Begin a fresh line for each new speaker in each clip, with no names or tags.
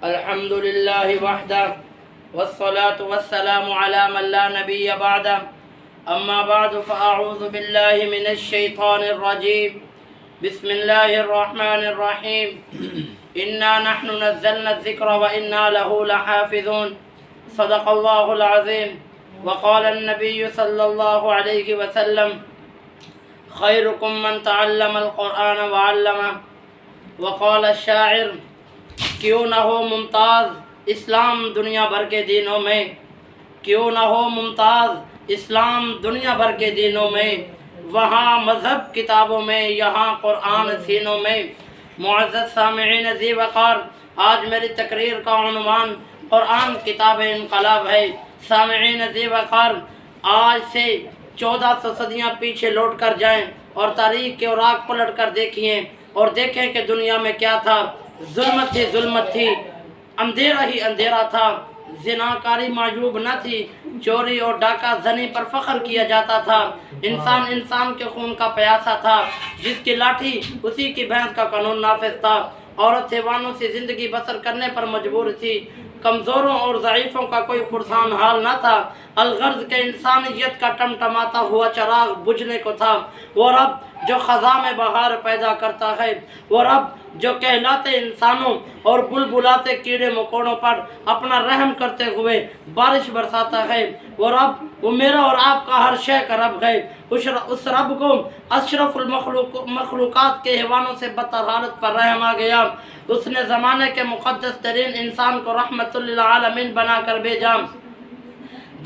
الحمد لله وحده والصلاة والسلام على من لا نبي بعده أما بعد فأعوذ بالله من الشيطان الرجيم بسم الله الرحمن الرحيم إنا نحن نزلنا الذكر وإنا له لحافظون صدق الله العظيم وقال النبي صلى الله عليه وسلم خيركم من تعلم القرآن وعلمه وقال الشاعر کیوں نہ ہو ممتاز اسلام دنیا بھر کے دینوں میں، کیوں نہ ہو ممتاز اسلام دنیا بھر کے دینوں میں، وہاں مذہب کتابوں میں یہاں قرآن سینوں میں۔ معزز سامعین ذی وقار، آج میری تقریر کا عنوان قرآن کتاب انقلاب ہے۔ سامعین ذی وقار، آج سے 1400 صدیاں پیچھے لوٹ کر جائیں اور تاریخ کے اوراق پلٹ کر دیکھیں اور دیکھیں کہ دنیا میں کیا تھا۔ ظلمت ہی ظلمت تھی، اندھیرا ہی اندھیرا تھا، زناکاری معیوب نہ تھی، چوری اور ڈاکہ زنی پر فخر کیا جاتا تھا، انسان انسان کے خون کا پیاسا تھا، جس کی لاٹھی اسی کی بھینس کا قانون نافذ تھا، عورت حیوانوں سے زندگی بسر کرنے پر مجبور تھی، کمزوروں اور ضعیفوں کا کوئی پرسان حال نہ تھا، الغرض کے انسانیت کا ٹمٹماتا ہوا چراغ بجھنے کو تھا۔ وہ رب جو خزاں میں بہار پیدا کرتا ہے، وہ رب جو کہلاتے انسانوں اور بلبلاتے کیڑے مکوڑوں پر اپنا رحم کرتے ہوئے بارش برساتا ہے، وہ رب وہ میرا اور آپ کا ہر شے کا رب ہے۔ اس رب کو اشرف المخلوقات کے حیوانوں سے بدتر حالت پر رحم آ گیا۔ اس نے زمانے کے مقدس ترین انسان کو رحمت للعالمین بنا کر بھیجا۔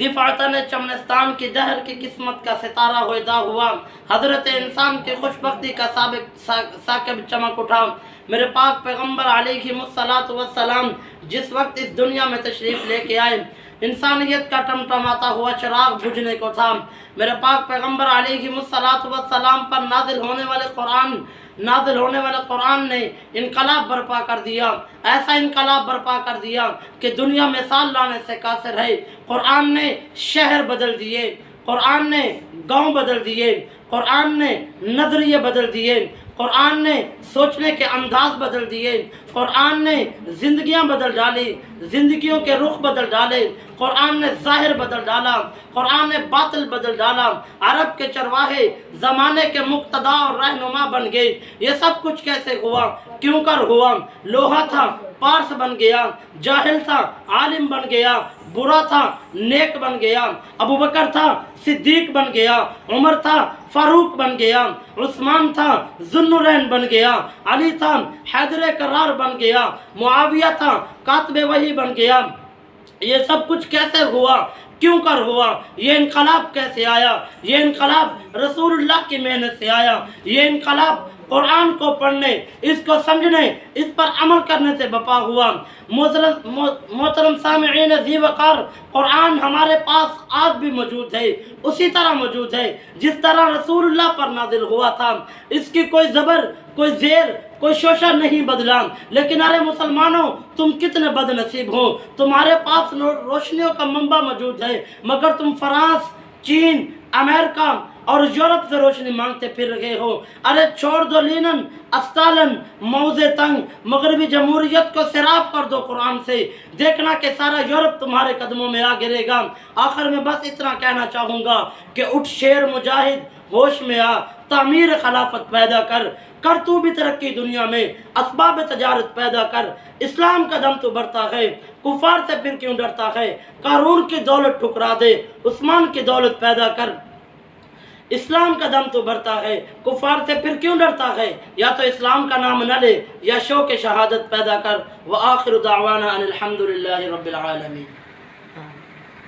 دفعتاً چمنستان کی دہر کی قسمت کا ستارہ ہویدا ہوا، حضرت انسان کی خوش بختی کا ثاقب چمک اٹھا۔ میرے پاک پیغمبر علیہ السلام جس وقت اس دنیا میں تشریف لے کے آئے، انسانیت کا ٹمٹماتا ہوا چراغ بجھنے کو تھا۔ میرے پاک پیغمبر علیہ السلام پر نازل ہونے والے قرآن نے انقلاب برپا کر دیا، ایسا انقلاب برپا کر دیا کہ دنیا میں مثال لانے سے قاصر ہے۔ قرآن نے شہر بدل دیے، قرآن نے گاؤں بدل دیے، قرآن نے نظریے بدل دیے، قرآن نے سوچنے کے انداز بدل دیے، قرآن نے زندگیاں بدل ڈالی، زندگیوں کے رخ بدل ڈالے، قرآن نے ظاہر بدل ڈالا، قرآن نے باطل بدل ڈالا، عرب کے چرواہے زمانے کے مقتدا اور رہنما بن گئے۔ یہ سب کچھ کیسے ہوا؟ کیوں کر ہوا؟ لوہا تھا پارس بن گیا، جاہل تھا عالم بن گیا، برا تھا نیک بن گیا، ابو بکر تھا صدیق بن گیا، عمر تھا فاروق بن گیا، عثمان تھا ذوالنورین بن گیا، علی تھا حیدر کرار بن گیا، معاویہ تھا کاتب وحی بن گیا۔ یہ سب کچھ کیسے ہوا؟ کیوں کر ہوا؟ یہ انقلاب کیسے آیا؟ یہ انقلاب رسول اللہ کی محنت سے آیا۔ یہ انقلاب قرآن کو پڑھنے، اس کو سمجھنے، اس پر عمل کرنے سے بپا ہوا۔ محترم سامعین ذی وقار، قرآن ہمارے پاس آج بھی موجود ہے، اسی طرح موجود ہے جس طرح رسول اللہ پر نازل ہوا تھا۔ اس کی کوئی زبر، کوئی زیر، کوئی شوشہ نہیں بدلا۔ لیکن ارے مسلمانوں، تم کتنے بد نصیب ہو، تمہارے پاس روشنیوں کا منبع موجود ہے، مگر تم فرانس، چین، امریکہ اور یورپ سے روشنی مانگتے پھر رہے ہو۔ ارے چھوڑ دو لینن، استالن، موزے تنگ، مغربی جمہوریت کو سیراب کر دو قرآن سے، دیکھنا کہ سارا یورپ تمہارے قدموں میں آ گرے گا۔ آخر میں بس اتنا کہنا چاہوں گا کہ اٹھ شیر مجاہد، ہوش میں آ، تعمیر خلافت پیدا کر تو بھی ترقی دنیا میں، اسباب تجارت پیدا کر۔ اسلام کا دم تو بڑھتا ہے، کفار سے پھر کیوں ڈرتا ہے؟ قارون کی دولت ٹھکرا دے، عثمان کی دولت پیدا کر۔ اسلام کا دم تو بڑھتا ہے، کفار سے پھر کیوں ڈرتا ہے؟ یا تو اسلام کا نام نہ لے یا شوق شہادت پیدا کر۔ وآخر دعوانا ان الحمد للہ رب العالمین۔